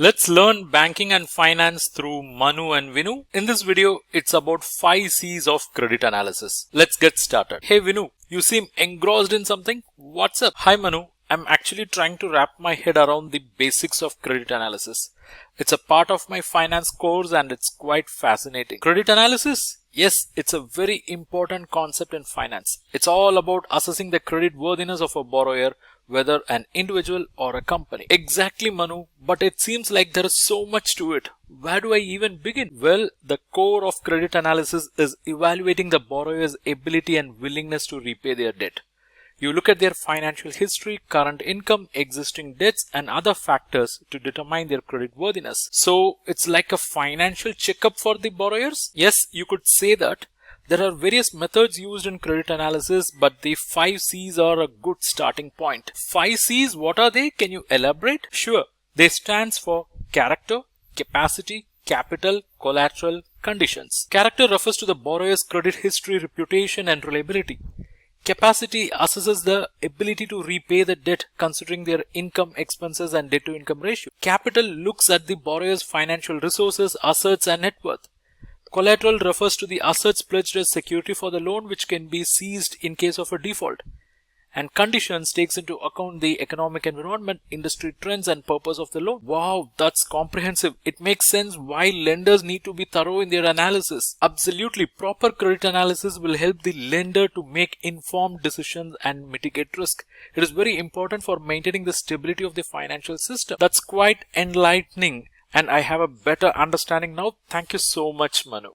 Let's learn banking and finance through Manu and Vinu. In this video, it's about 5 C's of credit analysis. Let's get started. Hey Vinu, you seem engrossed in something. What's up? Hi Manu, I'm actually trying to wrap my head around the basics of credit analysis. It's a part of my finance course and it's quite fascinating. Credit analysis? Yes, it's a very important concept in finance. It's all about assessing the credit worthiness of a borrower, whether an individual or a company. Exactly, Manu, but it seems like there is so much to it. Where do I even begin? Well, the core of credit analysis is evaluating the borrower's ability and willingness to repay their debt. You look at their financial history, current income, existing debts, and other factors to determine their credit worthiness. So it's like a financial checkup for the borrowers? Yes, you could say that. There are various methods used in credit analysis, but the 5 C's are a good starting point. 5 C's, what are they? Can you elaborate? Sure. They stands for character, capacity, capital, collateral, conditions. Character refers to the borrower's credit history, reputation, and reliability. Capacity assesses the ability to repay the debt considering their income, expenses, and debt to income ratio. Capital looks at the borrower's financial resources, assets, and net worth. Collateral refers to the assets pledged as security for the loan, which can be seized in case of a default. And conditions takes into account the economic environment, industry trends, and purpose of the loan. Wow, that's comprehensive. It makes sense why lenders need to be thorough in their analysis. Absolutely, proper credit analysis will help the lender to make informed decisions and mitigate risk. It is very important for maintaining the stability of the financial system. That's quite enlightening, and I have a better understanding now. Thank you so much, Manu.